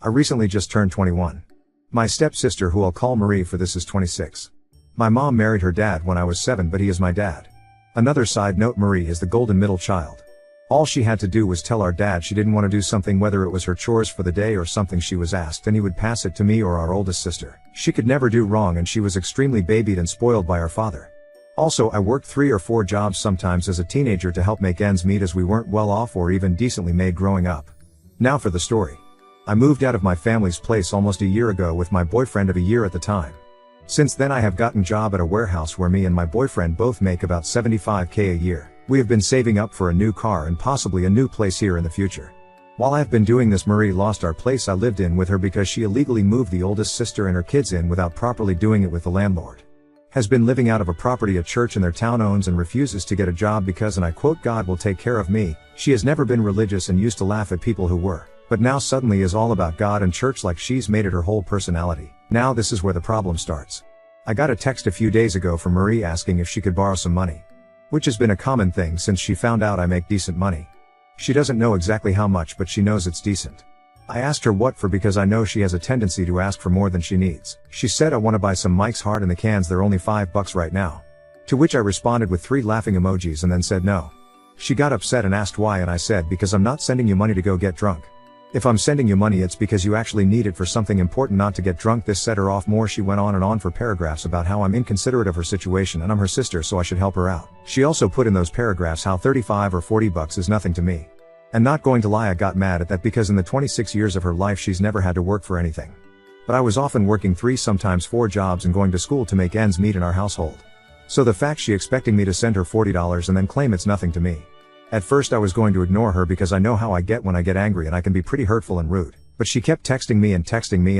I recently just turned 21. My stepsister, who I'll call Marie for this, is 26. My mom married her dad when I was 7, but he is my dad. Another side note, Marie is the golden middle child. All she had to do was tell our dad she didn't want to do something, whether it was her chores for the day or something she was asked, and he would pass it to me or our oldest sister. She could never do wrong, and she was extremely babied and spoiled by our father. Also, I worked 3 or 4 jobs sometimes as a teenager to help make ends meet, as we weren't well off or even decently made growing up. Now for the story. I moved out of my family's place almost a year ago with my boyfriend of a year at the time. Since then I have gotten a job at a warehouse where me and my boyfriend both make about $75,000 a year. We have been saving up for a new car and possibly a new place here in the future. While I've been doing this, Marie lost our place I lived in with her because she illegally moved the oldest sister and her kids in without properly doing it with the landlord. Has been living out of a property a church in their town owns and refuses to get a job because, and I quote, "God will take care of me." She has never been religious and used to laugh at people who were, but now suddenly is all about God and church, like she's made it her whole personality. Now this is where the problem starts. I got a text a few days ago from Marie asking if she could borrow some money, which has been a common thing since she found out I make decent money. She doesn't know exactly how much, but she knows it's decent. I asked her what for because I know she has a tendency to ask for more than she needs. She said, "I want to buy some Mike's Hard in the cans, they're only $5 right now." To which I responded with 3 laughing emojis and then said no. She got upset and asked why, and I said, "Because I'm not sending you money to go get drunk. If I'm sending you money, it's because you actually need it for something important, not to get drunk." This set her off more. She went on and on for paragraphs about how I'm inconsiderate of her situation and I'm her sister, so I should help her out. She also put in those paragraphs how $35 or $40 is nothing to me. And not going to lie, I got mad at that because in the 26 years of her life she's never had to work for anything. But I was often working 3, sometimes 4 jobs and going to school to make ends meet in our household. So the fact she expecting me to send her $40 and then claim it's nothing to me. At first I was going to ignore her because I know how I get when I get angry and I can be pretty hurtful and rude. But she kept texting me, and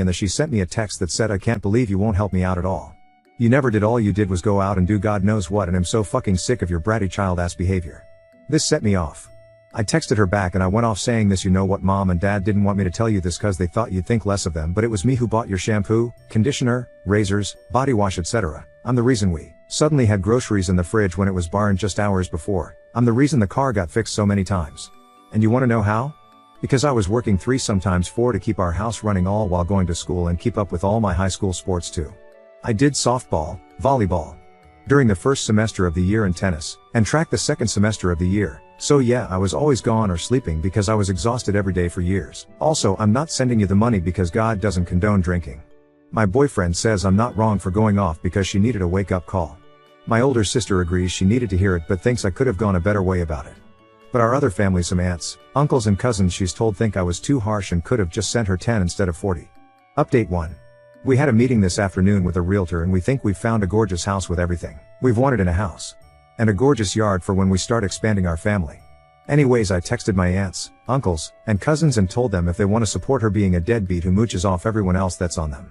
then she sent me a text that said, "I can't believe you won't help me out at all. You never did. All you did was go out and do God knows what, and I'm so fucking sick of your bratty child ass behavior." This set me off. I texted her back and I went off saying this, "You know what, Mom and Dad didn't want me to tell you this cause they thought you'd think less of them, but it was me who bought your shampoo, conditioner, razors, body wash, etc. I'm the reason we suddenly had groceries in the fridge when it was barren just hours before. I'm the reason the car got fixed so many times. And you want to know how? Because I was working 3, sometimes 4 to keep our house running, all while going to school and keep up with all my high school sports too. I did softball, volleyball during the first semester of the year and tennis, and track the second semester of the year. So yeah, I was always gone or sleeping because I was exhausted every day for years. Also, I'm not sending you the money because God doesn't condone drinking. My boyfriend says I'm not wrong for going off because she needed a wake-up call. My older sister agrees she needed to hear it but thinks I could have gone a better way about it. But our other family, some aunts, uncles and cousins she's told, think I was too harsh and could have just sent her 10 instead of 40. Update 1. We had a meeting this afternoon with a realtor and we think we've found a gorgeous house with everything we've wanted in a house. And a gorgeous yard for when we start expanding our family. Anyways, I texted my aunts, uncles, and cousins and told them if they want to support her being a deadbeat who mooches off everyone else, that's on them.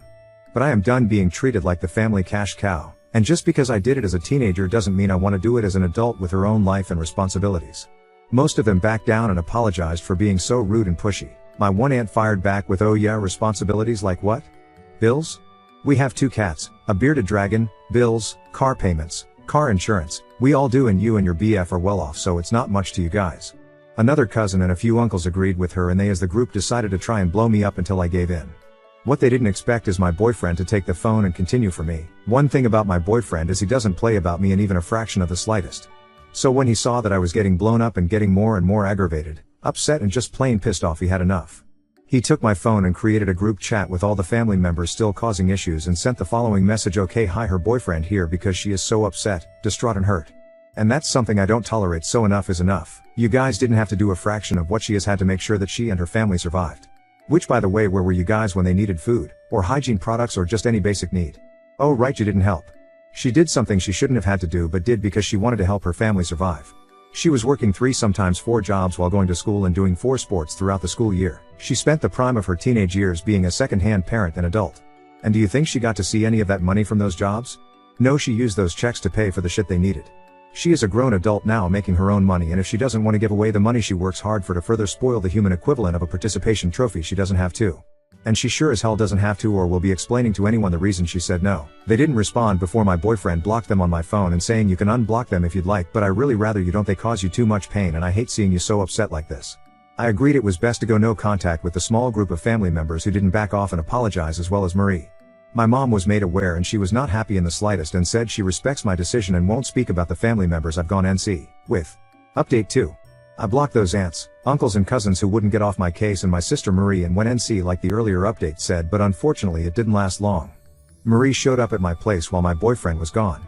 But I am done being treated like the family cash cow, and just because I did it as a teenager doesn't mean I want to do it as an adult with her own life and responsibilities. Most of them backed down and apologized for being so rude and pushy. My one aunt fired back with, "Oh yeah, responsibilities like what? Bills? We have 2 cats, a bearded dragon, bills, car payments, car insurance. We all do, and you and your BF are well off, so it's not much to you guys." Another cousin and a few uncles agreed with her, and they as the group decided to try and blow me up until I gave in. What they didn't expect is my boyfriend to take the phone and continue for me. One thing about my boyfriend is he doesn't play about me in even a fraction of the slightest. So when he saw that I was getting blown up and getting more and more aggravated, upset and just plain pissed off, he had enough. He took my phone and created a group chat with all the family members still causing issues and sent the following message: "Okay, hi, her boyfriend here because she is so upset, distraught and hurt. And that's something I don't tolerate, so enough is enough. You guys didn't have to do a fraction of what she has had to make sure that she and her family survived." Which, by the way, where were you guys when they needed food, or hygiene products, or just any basic need? Oh right, you didn't help. She did something she shouldn't have had to do but did because she wanted to help her family survive. She was working 3, sometimes 4 jobs while going to school and doing 4 sports throughout the school year. She spent the prime of her teenage years being a second-hand parent and adult. And do you think she got to see any of that money from those jobs? No, she used those checks to pay for the shit they needed. She is a grown adult now making her own money, and if she doesn't want to give away the money she works hard for to further spoil the human equivalent of a participation trophy, she doesn't have to. And she sure as hell doesn't have to, or will be explaining to anyone the reason she said no. They didn't respond before my boyfriend blocked them on my phone and saying, "You can unblock them if you'd like, but I really rather you don't, they cause you too much pain and I hate seeing you so upset like this." I agreed it was best to go no contact with the small group of family members who didn't back off and apologize, as well as Marie. My mom was made aware and she was not happy in the slightest and said she respects my decision and won't speak about the family members I've gone NC with. Update 2. I blocked those aunts, uncles and cousins who wouldn't get off my case and my sister Marie and went NC like the earlier update said, but unfortunately it didn't last long. Marie showed up at my place while my boyfriend was gone.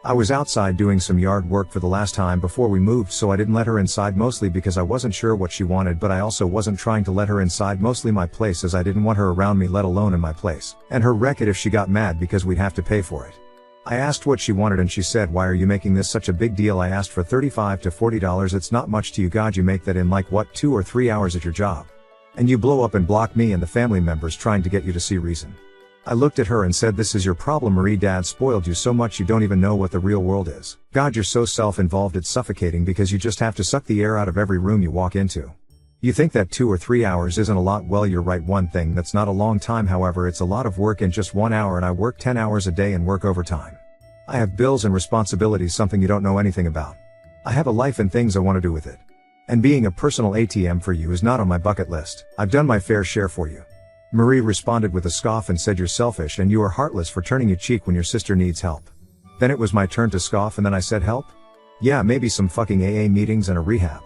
I was outside doing some yard work for the last time before we moved, so I didn't let her inside, mostly because I wasn't sure what she wanted, but I also wasn't trying to let her inside mostly my place as I didn't want her around me, let alone in my place, and her wreck it if she got mad because we'd have to pay for it. I asked what she wanted and she said, "Why are you making this such a big deal?" I asked for $35 to $40. It's not much to you. God, you make that in like what, 2 or 3 hours at your job? And you blow up and block me and the family members trying to get you to see reason. I looked at her and said, "This is your problem, Marie. Dad spoiled you so much you don't even know what the real world is. God, you're so self-involved it's suffocating because you just have to suck the air out of every room you walk into. You think that 2 or 3 hours isn't a lot? Well, you're right. One thing that's not a long time, however, it's a lot of work in just 1 hour, and I work 10 hours a day and work overtime. I have bills and responsibilities, something you don't know anything about. I have a life and things I want to do with it. And being a personal ATM for you is not on my bucket list. I've done my fair share for you." Marie responded with a scoff and said, "You're selfish and you are heartless for turning your cheek when your sister needs help." Then it was my turn to scoff and then I said, "Help? Yeah, maybe some fucking AA meetings and a rehab.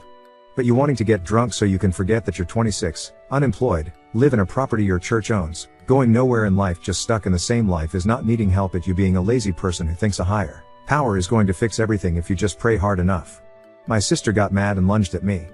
But you wanting to get drunk so you can forget that you're 26, unemployed, live in a property your church owns, going nowhere in life, just stuck in the same life, is not needing help at you being a lazy person who thinks a higher power is going to fix everything if you just pray hard enough." My sister got mad and lunged at me.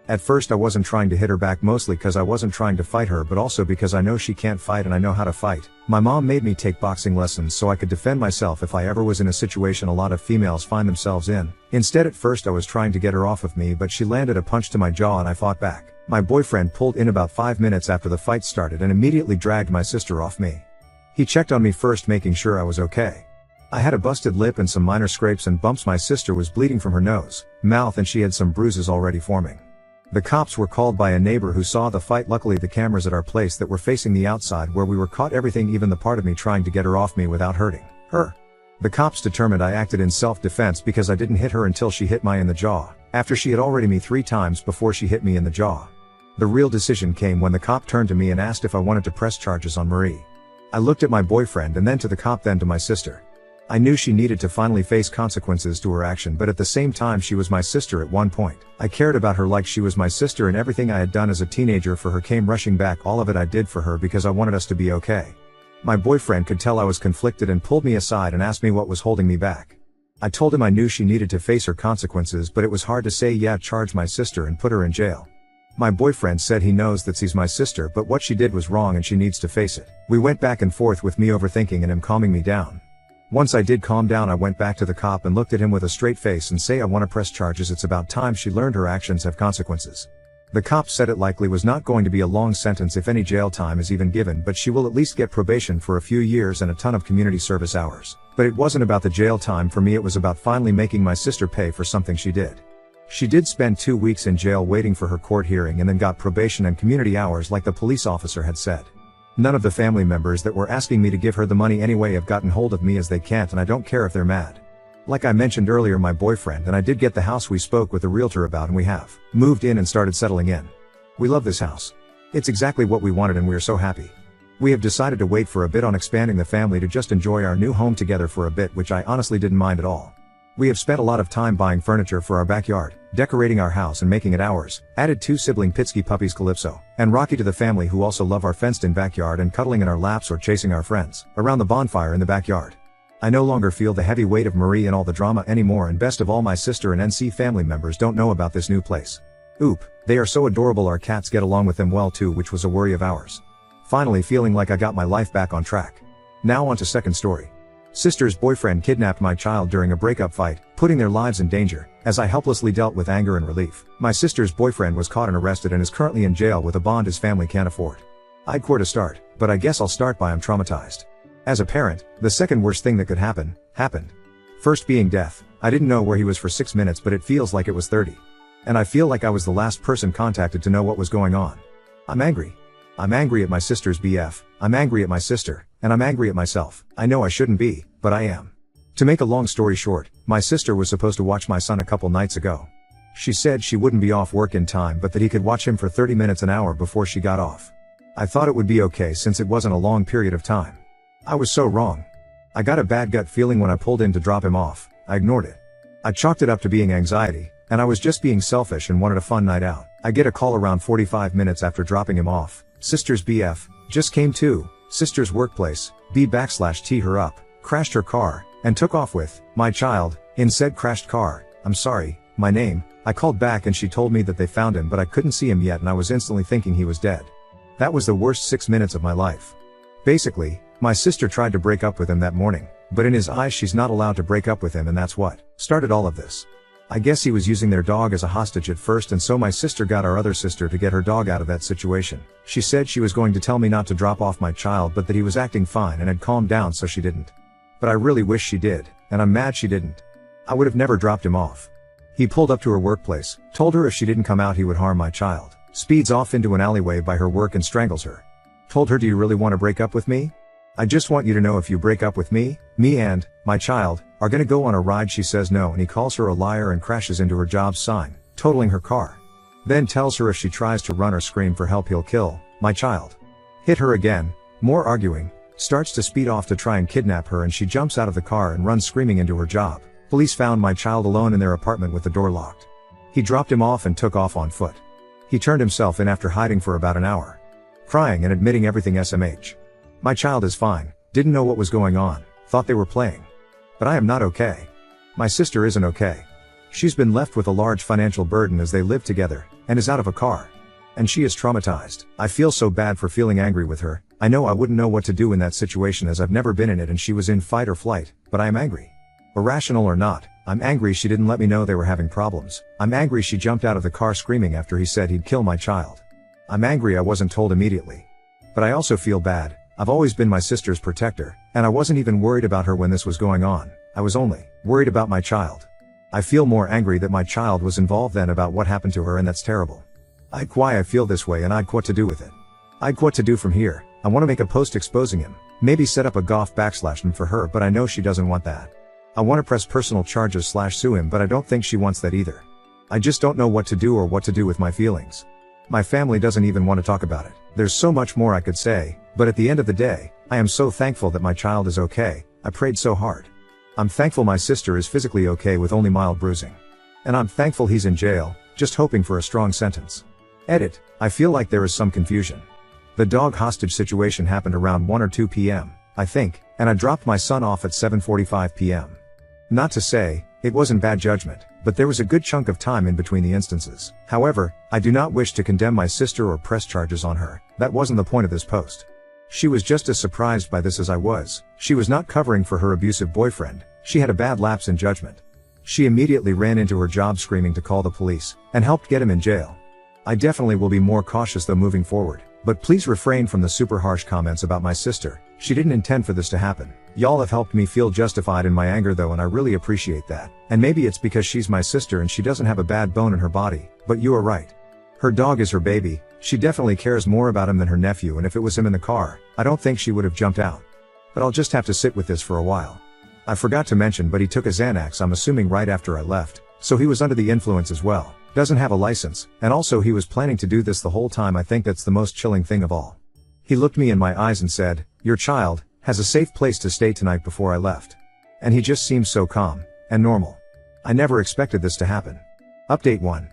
At first I wasn't trying to hit her back, mostly cause I wasn't trying to fight her, but also because I know she can't fight and I know how to fight. My mom made me take boxing lessons so I could defend myself if I ever was in a situation a lot of females find themselves in. Instead, at first I was trying to get her off of me, but she landed a punch to my jaw and I fought back. My boyfriend pulled in about 5 minutes after the fight started and immediately dragged my sister off me. He checked on me first, making sure I was okay. I had a busted lip and some minor scrapes and bumps. My sister was bleeding from her nose, mouth, and she had some bruises already forming. The cops were called by a neighbor who saw the fight. Luckily the cameras at our place that were facing the outside where we were caught everything, even the part of me trying to get her off me without hurting her. The cops determined I acted in self-defense because I didn't hit her until she hit me in the jaw, after she had already me 3 times before she hit me in the jaw. The real decision came when the cop turned to me and asked if I wanted to press charges on Marie. I looked at my boyfriend and then to the cop, then to my sister. I knew she needed to finally face consequences to her action, but at the same time she was my sister at one point. I cared about her like she was my sister, and everything I had done as a teenager for her came rushing back. All of it I did for her because I wanted us to be okay. My boyfriend could tell I was conflicted and pulled me aside and asked me what was holding me back. I told him I knew she needed to face her consequences, but it was hard to say yeah, charge my sister and put her in jail. My boyfriend said he knows that she's my sister, but what she did was wrong and she needs to face it. We went back and forth with me overthinking and him calming me down. Once I did calm down, I went back to the cop and looked at him with a straight face and say, "I want to press charges. It's about time she learned her actions have consequences." The cop said it likely was not going to be a long sentence if any jail time is even given, but she will at least get probation for a few years and a ton of community service hours. But it wasn't about the jail time for me, it was about finally making my sister pay for something she did. She did spend 2 weeks in jail waiting for her court hearing and then got probation and community hours like the police officer had said. None of the family members that were asking me to give her the money anyway have gotten hold of me, as they can't, and I don't care if they're mad. Like I mentioned earlier, my boyfriend and I did get the house we spoke with the realtor about, and we have moved in and started settling in. We love this house. It's exactly what we wanted and we are so happy. We have decided to wait for a bit on expanding the family to just enjoy our new home together for a bit, which I honestly didn't mind at all. We have spent a lot of time buying furniture for our backyard, decorating our house and making it ours, added 2 sibling Pitsky puppies, Calypso and Rocky, to the family, who also love our fenced-in backyard and cuddling in our laps or chasing our friends around the bonfire in the backyard. I no longer feel the heavy weight of Marie and all the drama anymore, and best of all, my sister and NC family members don't know about this new place. Oop, they are so adorable. Our cats get along with them well too, which was a worry of ours. Finally feeling like I got my life back on track. Now on to second story. Sister's boyfriend kidnapped my child during a breakup fight, putting their lives in danger, as I helplessly dealt with anger and relief. My sister's boyfriend was caught and arrested and is currently in jail with a bond his family can't afford. I'd where to start, but I guess I'll start by I'm traumatized. As a parent, the second worst thing that could happen, happened. First being death. I didn't know where he was for 6 minutes, but it feels like it was 30. And I feel like I was the last person contacted to know what was going on. I'm angry. I'm angry at my sister's BF, I'm angry at my sister, and I'm angry at myself. I know I shouldn't be, but I am. To make a long story short, my sister was supposed to watch my son a couple nights ago. She said she wouldn't be off work in time but that he could watch him for 30 minutes an hour before she got off. I thought it would be okay since it wasn't a long period of time. I was so wrong. I got a bad gut feeling when I pulled in to drop him off. I ignored it. I chalked it up to being anxiety, and I was just being selfish and wanted a fun night out. I get a call around 45 minutes after dropping him off. Sister's BF just came to sister's workplace, B/T her up, crashed her car, and took off with my child in said crashed car. I'm sorry, my name. I called back and she told me that they found him but I couldn't see him yet and I was instantly thinking he was dead. That was the worst 6 minutes of my life. Basically, my sister tried to break up with him that morning, but in his eyes she's not allowed to break up with him and that's what started all of this. I guess he was using their dog as a hostage at first and so my sister got our other sister to get her dog out of that situation. She said she was going to tell me not to drop off my child but that he was acting fine and had calmed down so she didn't. But I really wish she did, and I'm mad she didn't. I would have never dropped him off. He pulled up to her workplace, told her if she didn't come out he would harm my child, speeds off into an alleyway by her work and strangles her. Told her, do you really want to break up with me? I just want you to know if you break up with me and my child are gonna go on a ride. She says no and he calls her a liar and crashes into her job sign, totaling her car. Then tells her if she tries to run or scream for help he'll kill my child. Hit her again, more arguing, starts to speed off to try and kidnap her and she jumps out of the car and runs screaming into her job. Police found my child alone in their apartment with the door locked. He dropped him off and took off on foot. He turned himself in after hiding for about an hour. Crying and admitting everything SMH. My child is fine, didn't know what was going on, thought they were playing. But I am not okay. My sister isn't okay. She's been left with a large financial burden as they live together, and is out of a car. And she is traumatized. I feel so bad for feeling angry with her. I know I wouldn't know what to do in that situation as I've never been in it and she was in fight or flight, but I am angry. Irrational or not, I'm angry she didn't let me know they were having problems. I'm angry she jumped out of the car screaming after he said he'd kill my child. I'm angry I wasn't told immediately. But I also feel bad. I've always been my sister's protector, and I wasn't even worried about her when this was going on. I was only worried about my child. I feel more angry that my child was involved than about what happened to her, and that's terrible. Why I feel this way and what to do with it. What to do from here. I want to make a post exposing him, maybe set up a /him for her, but I know she doesn't want that. I want to press personal charges / sue him, but I don't think she wants that either. I just don't know what to do or what to do with my feelings. My family doesn't even want to talk about it. There's so much more I could say, but at the end of the day, I am so thankful that my child is okay. I prayed so hard. I'm thankful my sister is physically okay with only mild bruising. And I'm thankful he's in jail, just hoping for a strong sentence. Edit. I feel like there is some confusion. The dog hostage situation happened around 1 or 2 p.m., I think, and I dropped my son off at 7:45 p.m. Not to say, it wasn't bad judgment, but there was a good chunk of time in between the instances. However, I do not wish to condemn my sister or press charges on her. That wasn't the point of this post. She was just as surprised by this as I was. She was not covering for her abusive boyfriend. She had a bad lapse in judgment. She immediately ran into her job screaming to call the police, and helped get him in jail. I definitely will be more cautious though moving forward, but please refrain from the super harsh comments about my sister. She didn't intend for this to happen. Y'all have helped me feel justified in my anger though, and I really appreciate that. And maybe it's because she's my sister and she doesn't have a bad bone in her body, but you are right. Her dog is her baby. She definitely cares more about him than her nephew, and if it was him in the car, I don't think she would have jumped out. But I'll just have to sit with this for a while. I forgot to mention, but he took a Xanax, I'm assuming right after I left, so he was under the influence as well. Doesn't have a license, and also he was planning to do this the whole time. I think that's the most chilling thing of all. He looked me in my eyes and said, "Your child has a safe place to stay tonight," before I left. And he just seemed so calm and normal. I never expected this to happen. Update 1.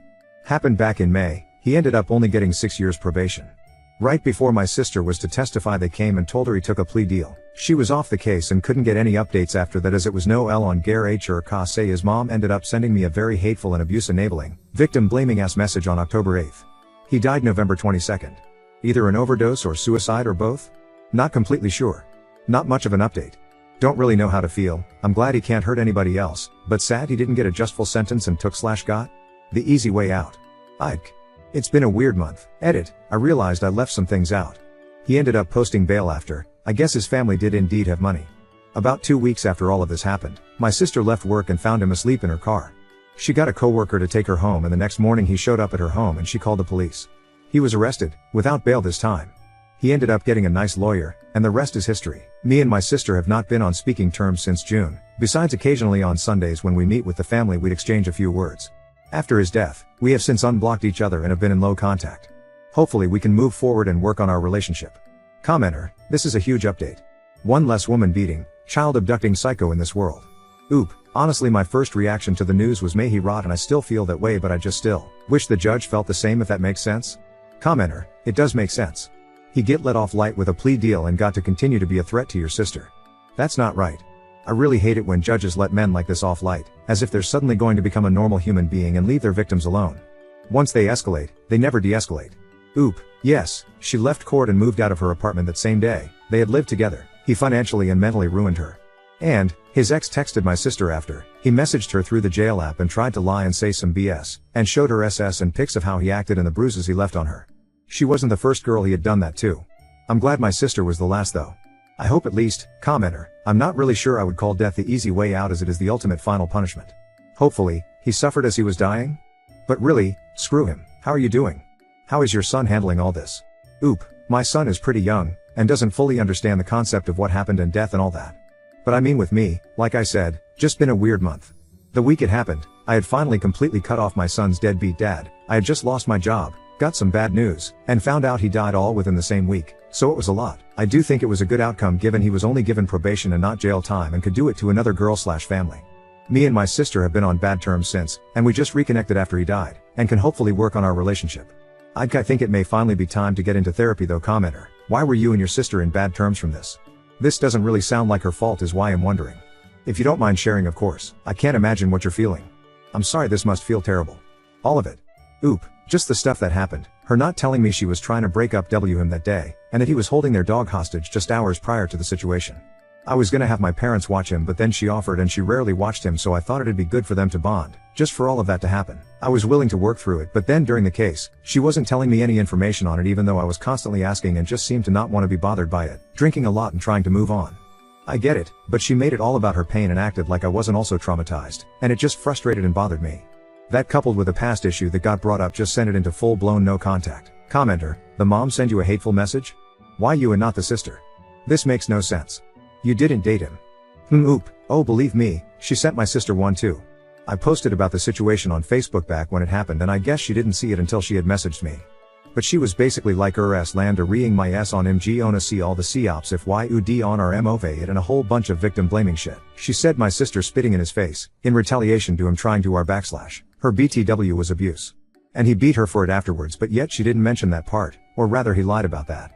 Happened back in May. He ended up only getting 6 years probation. Right before my sister was to testify, they came and told her he took a plea deal. She was off the case and couldn't get any updates after that, as it was no L on Gare H or Ka say. His mom ended up sending me a very hateful and abuse enabling, victim blaming ass message on October 8th. He died November 22nd. Either an overdose or suicide or both? Not completely sure. Not much of an update. Don't really know how to feel. I'm glad he can't hurt anybody else, but sad he didn't get a just full sentence and got the easy way out. Ike. It's been a weird month. Edit. I realized I left some things out. He ended up posting bail after. I guess his family did indeed have money. About 2 weeks after all of this happened, my sister left work and found him asleep in her car. She got a coworker to take her home, and the next morning he showed up at her home and she called the police. He was arrested, without bail this time. He ended up getting a nice lawyer, and the rest is history. Me and my sister have not been on speaking terms since June. Besides occasionally on Sundays when we meet with the family we'd exchange a few words. After his death, we have since unblocked each other and have been in low contact. Hopefully we can move forward and work on our relationship. Commenter, this is a huge update. One less woman beating, child abducting psycho in this world. Oop, honestly my first reaction to the news was may he rot, and I still feel that way, but I just still wish the judge felt the same, if that makes sense. Commenter, it does make sense. He get let off light with a plea deal and got to continue to be a threat to your sister. That's not right. I really hate it when judges let men like this off light, as if they're suddenly going to become a normal human being and leave their victims alone. Once they escalate, they never de-escalate. Oop, yes, she left court and moved out of her apartment that same day. They had lived together. He financially and mentally ruined her. And his ex texted my sister after he messaged her through the jail app and tried to lie and say some BS, and showed her SS and pics of how he acted and the bruises he left on her. She wasn't the first girl he had done that to. I'm glad my sister was the last though. I hope at least. Commenter, I'm not really sure I would call death the easy way out, as it is the ultimate final punishment. Hopefully, he suffered as he was dying? But really, screw him. How are you doing? How is your son handling all this? Oop, my son is pretty young, and doesn't fully understand the concept of what happened and death and all that. But I mean with me, like I said, just been a weird month. The week it happened, I had finally completely cut off my son's deadbeat dad. I had just lost my job, got some bad news, and found out he died all within the same week, so it was a lot. I do think it was a good outcome given he was only given probation and not jail time, and could do it to another girl/family. Me and my sister have been on bad terms since, and we just reconnected after he died, and can hopefully work on our relationship. I think it may finally be time to get into therapy though. Commenter, why were you and your sister in bad terms from this? This doesn't really sound like her fault is why I'm wondering. If you don't mind sharing, of course. I can't imagine what you're feeling. I'm sorry, this must feel terrible. All of it. Oop, just the stuff that happened, her not telling me she was trying to break up him that day, and that he was holding their dog hostage just hours prior to the situation. I was gonna have my parents watch him, but then she offered and she rarely watched him, so I thought it'd be good for them to bond, just for all of that to happen. I was willing to work through it, but then during the case, she wasn't telling me any information on it even though I was constantly asking, and just seemed to not want to be bothered by it, drinking a lot and trying to move on. I get it, but she made it all about her pain and acted like I wasn't also traumatized, and it just frustrated and bothered me. That coupled with a past issue that got brought up just sent it into full-blown no contact. Commenter, the mom send you a hateful message? Why you and not the sister? This makes no sense. You didn't date him. Oop, oh believe me, she sent my sister one too. I posted about the situation on Facebook back when it happened, and I guess she didn't see it until she had messaged me. But she was basically like land reeing my s on mg ona see all the cops if yud on our move it and a whole bunch of victim blaming shit. She said my sister spitting in his face, in retaliation to him trying to her BTW was abuse. And he beat her for it afterwards, but yet she didn't mention that part, or rather he lied about that.